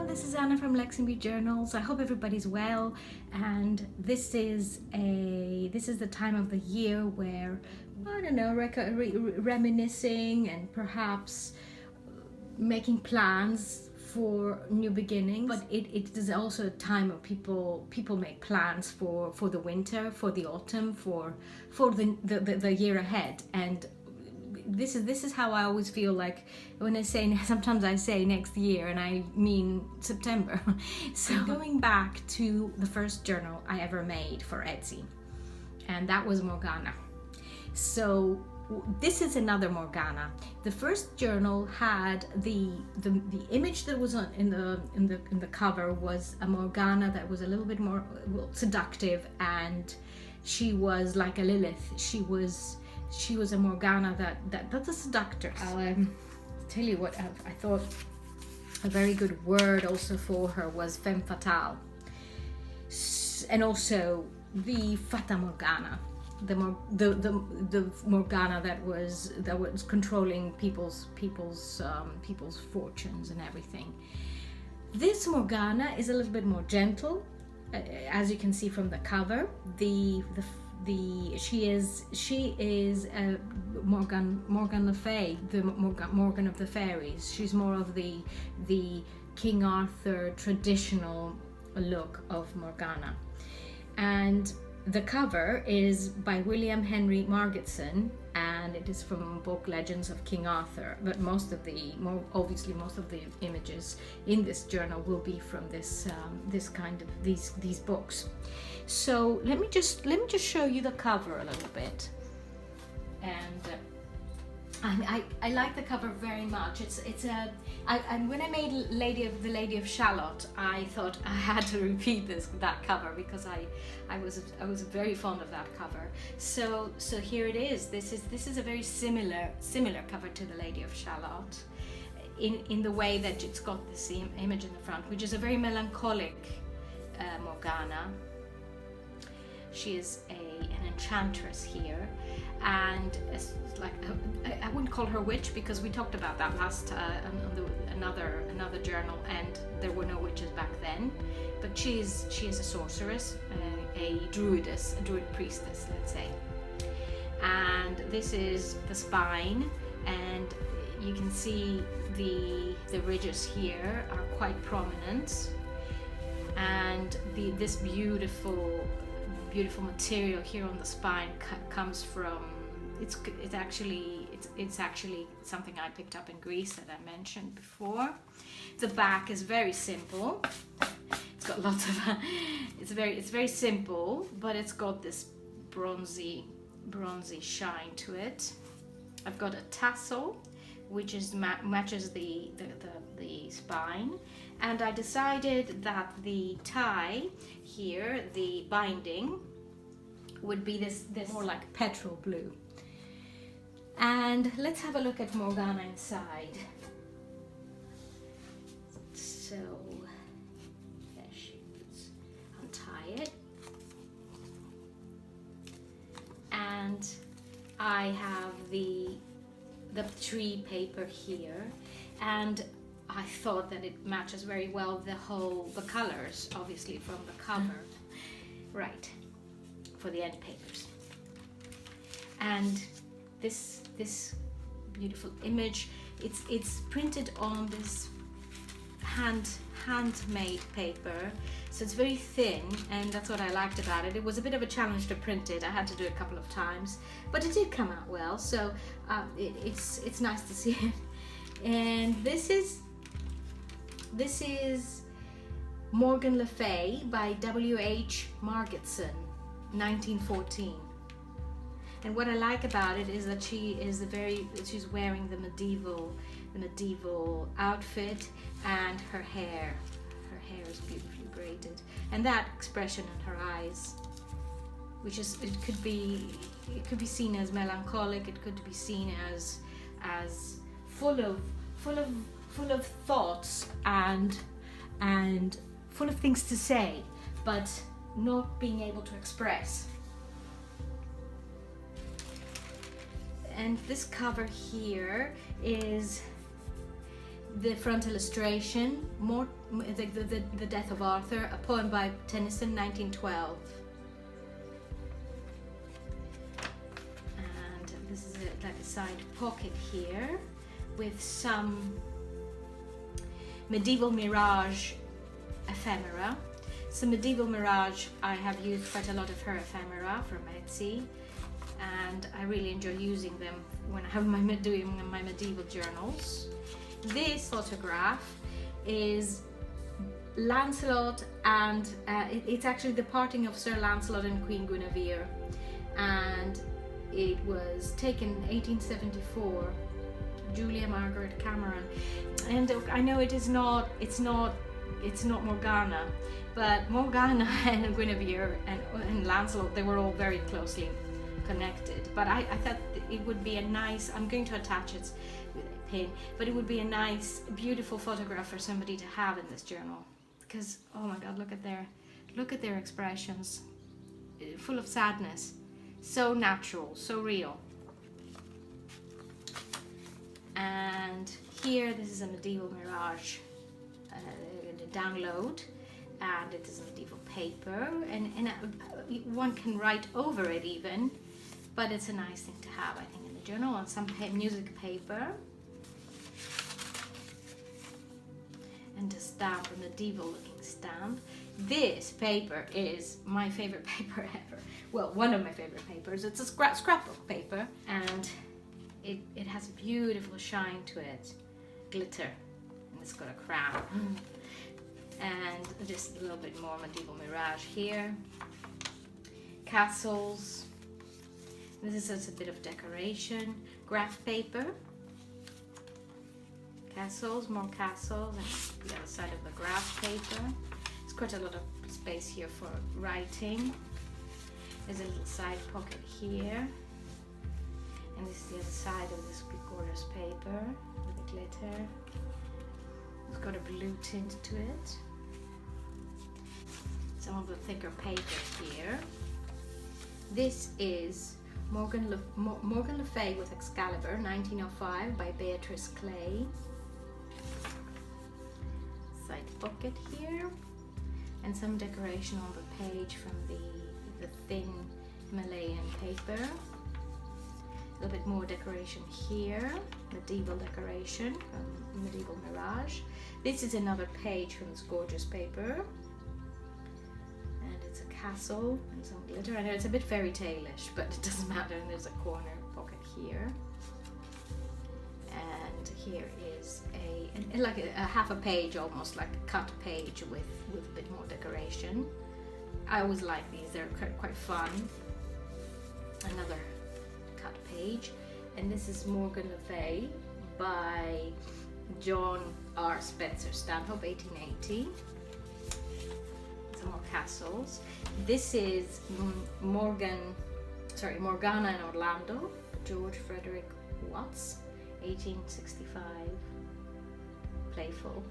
everyone, this is Anna from Morgana Journals. I hope everybody's well, and this is the time of the year where, I don't know, reminiscing and perhaps making plans for new beginnings. But it is also a time of people make plans for the winter, for the autumn, for the year ahead. And this is how I always feel like when I say, sometimes I say next year and I mean September. So going back to the first journal I ever made for Etsy, and that was Morgana. So this is another Morgana. The first journal had the image that was in the cover was a Morgana that was a little bit more seductive, and she was like a Lilith. She was a Morgana that's a seductress. I'll tell you what I thought a very good word also for her was femme fatale, and also the Fata Morgana, the Morgana that was controlling people's fortunes and everything. This Morgana is a little bit more gentle, as you can see from the cover. She is Morgan Le Fay, the Morgan of the fairies. She's more of the King Arthur traditional look of Morgana. And the cover is by William Henry Margetson, and it is from book Legends of King Arthur. But most of the images in this journal will be from this kind of these books. So let me just show you the cover a little bit. And I like the cover very much. And when I made the Lady of Shalott, I thought I had to repeat that cover because I was very fond of that cover. So here it is. This is a very similar cover to the Lady of Shalott, in the way that it's got this image in the front, which is a very melancholic Morgana. She is an enchantress here, and it's like I wouldn't call her a witch because we talked about that last on another journal, and there were no witches back then. But she is a sorceress, a druid priestess, let's say. And this is the spine, and you can see the ridges here are quite prominent, and this beautiful material here on the spine comes from it's actually something I picked up in Greece that I mentioned before. The back is very simple. It's got lots of it's very simple, but it's got this bronzy shine to it. I've got a tassel which matches the spine, and I decided that the tie here, the binding, would be this more like petrol blue. And let's have a look at Morgana inside. So there she is. Untie it, and I have the tree paper here, and I thought that it matches very well the colors, obviously, from the cover, right, for the end papers. And this beautiful image, it's printed on this handmade paper, so it's very thin, and that's what I liked about it. It was a bit of a challenge to print it. I had to do it a couple of times, but it did come out well, so it's nice to see it. And this is Morgan Le Fay by W.H. Margetson, 1914. And what I like about it is that she's wearing the medieval outfit, and her hair is beautifully braided, and that expression in her eyes, which is it could be seen as melancholic, it could be seen as full of thoughts and full of things to say, but not being able to express. And this cover here is The front illustration, the Death of Arthur, a poem by Tennyson, 1912. And this is like a side pocket here with some medieval mirage ephemera. So medieval mirage, I have used quite a lot of her ephemera from Etsy, and I really enjoy using them when I have doing my medieval journals. This photograph is Lancelot and it's actually the parting of Sir Lancelot and Queen Guinevere, and it was taken in 1874. Julia Margaret Cameron. And I know it's not Morgana, but Morgana and Guinevere and Lancelot, they were all very closely connected. But I thought it would be a nice, I'm going to attach it with a pin, but it would be a nice, beautiful photograph for somebody to have in this journal. Because, oh my God, look at their expressions, full of sadness, so natural, so real. And here, this is a medieval mirage download, and it is a medieval paper, and one can write over it even, but it's a nice thing to have, I think, in the journal, on some music paper, and a stamp, a medieval looking stamp. This paper is my favorite paper ever. Well, one of my favorite papers. It's a scrapbook paper, and it has a beautiful shine to it, glitter, and it's got a crown, and just a little bit more medieval mirage here. Castles. This is just a bit of decoration. Graph paper. Castles, more castles, and the other side of the graph paper. There's quite a lot of space here for writing. There's a little side pocket here. And this is the other side of this gorgeous paper with the glitter. It's got a blue tint to it. Some of the thicker paper here. This is Morgan Le Fay with Excalibur, 1905, by Beatrice Clay. Side pocket here. And some decoration on the page from the thin Malayan paper. A little bit more decoration here, medieval decoration from Medieval Mirage. This is another page from this gorgeous paper, and it's a castle and some glitter. I know it's a bit fairy tale-ish, but it doesn't matter. And there's a corner pocket here, and here is like a half a page, almost like a cut page with a bit more decoration. I always like these; they're quite fun. Another cut page, and this is Morgan Le Fay by John R. Spencer Stanhope, 1880. Some more castles. This is Morgana and Orlando, George Frederick Watts, 1865. Playful.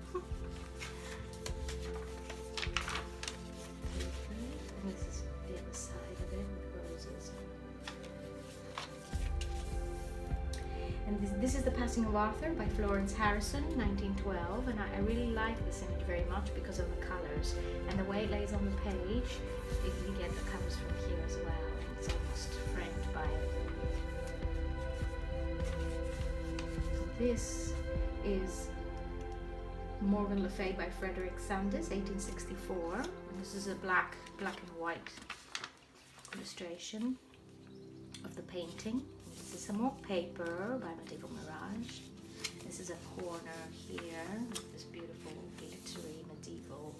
And this is the other side of it with roses. And this is The Passing of Arthur by Florence Harrison, 1912, and I really like this image very much because of the colours and the way it lays on the page. You get the colours from here as well, and it's almost framed by it. This is Morgan Le Fay by Frederick Sandys, 1864, and this is a black and white illustration of the painting. This is some more paper by Medieval Mirage. This is a corner here with this beautiful glittery medieval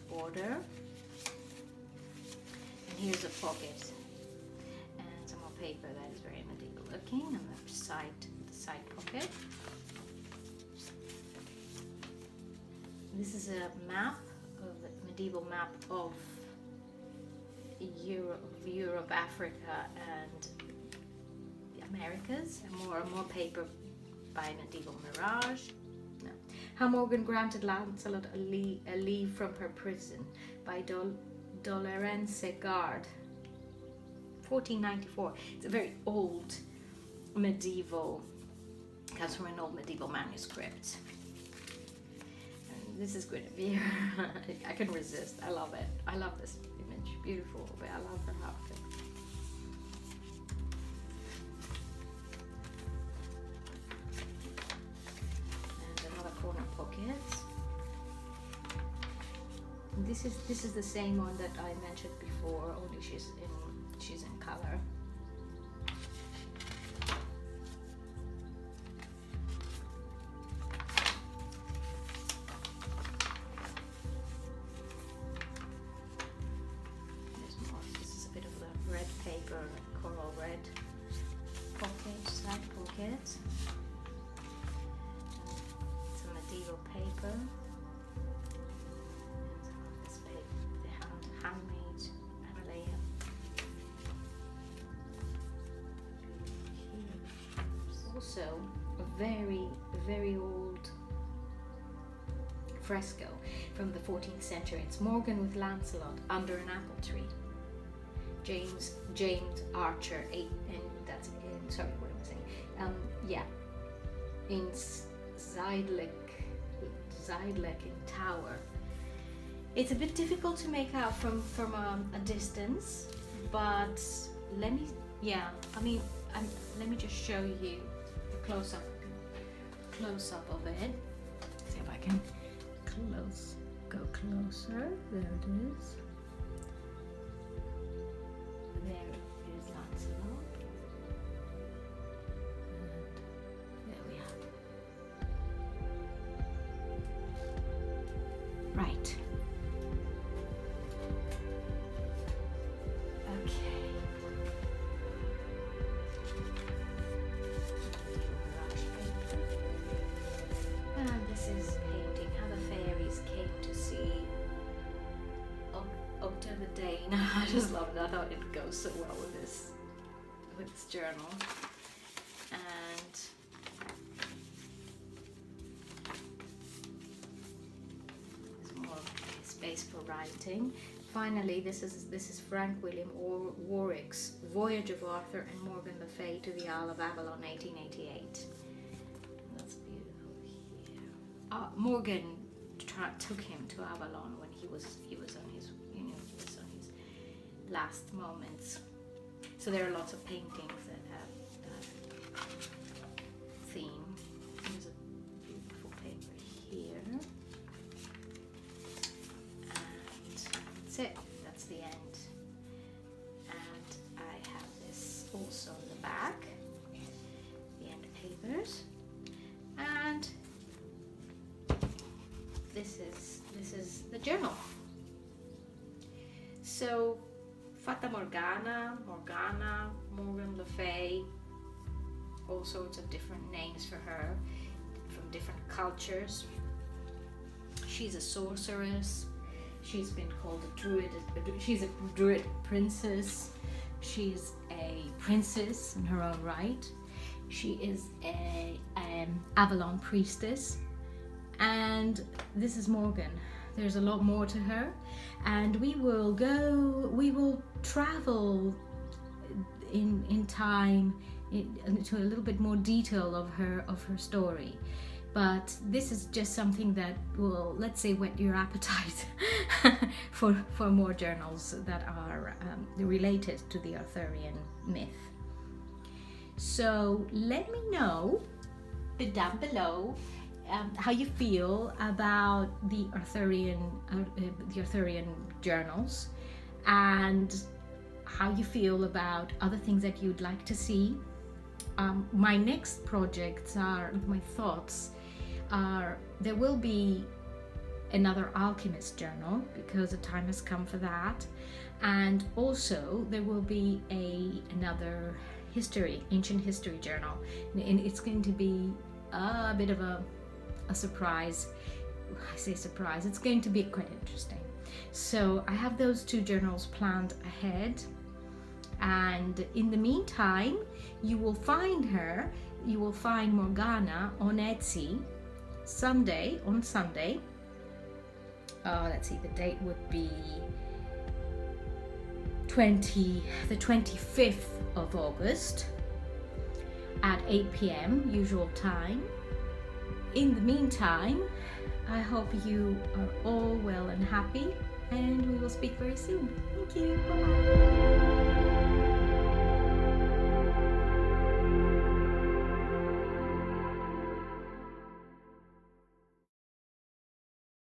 border. And here's a pocket and some more paper that is very medieval looking on the side pocket. This is a map, a medieval map of Europe, Africa, and Americas, and more paper by Medieval Mirage. No. How Morgan Granted Lancelot a leave from her prison by Dolorence Guard, 1494. It's a very old medieval, comes from an old medieval manuscript. This is Guinevere. I can resist. I love it. I love this image. Beautiful, but I love her outfit. And another corner pocket. This is the same one that I mentioned before, only she's in color. Red paper, coral red pocket, side pocket, some medieval paper, and some of this paper, the handmade Himalaya. Also a very old fresco from the 14th century. It's Morgan with Lancelot under an apple tree. James Archer, and that's sorry, what am I saying? Yeah, in Zijdelijk in Tower. It's a bit difficult to make out from a distance, but let me just show you the close up of it. See if I can go closer. There it is. There is Lancelot, and there we are. Right. Okay. And this is painting how the fairies came to see October Day. I just love that. I thought it goes so well with this journal. And there's more space for writing. Finally, this is Frank William Warwick's Voyage of Arthur and Morgan Le Fay to the Isle of Avalon, 1888. That's beautiful here. Morgan took him to Avalon when he was on his last moments. So there are lots of paintings that have that theme. There's a beautiful paper here, and that's it. That's the end. And I have this also in the back, the end papers, and this is the journal. So Fata Morgana, Morgan Le Fay, all sorts of different names for her from different cultures. She's a sorceress. She's been called a druid. She's a druid princess. She's a princess in her own right. She is a Avalon priestess. And this is Morgan. There's a lot more to her, and we will travel in time into a little bit more detail of her story. But this is just something that will, let's say, whet your appetite for more journals that are related to the Arthurian myth. So let me know down below how you feel about the Arthurian journals, and how you feel about other things that you'd like to see. My next projects my thoughts are, there will be another alchemist journal because the time has come for that, and also there will be another ancient history journal, and it's going to be a bit of a surprise. I say surprise, it's going to be quite interesting. So I have those two journals planned ahead, and in the meantime you will find Morgana on Etsy on Sunday. Let's see, the date would be the 25th of August at 8 p.m. usual time. In the meantime, I hope you are all well and happy, and we will speak very soon. Thank you. Bye bye.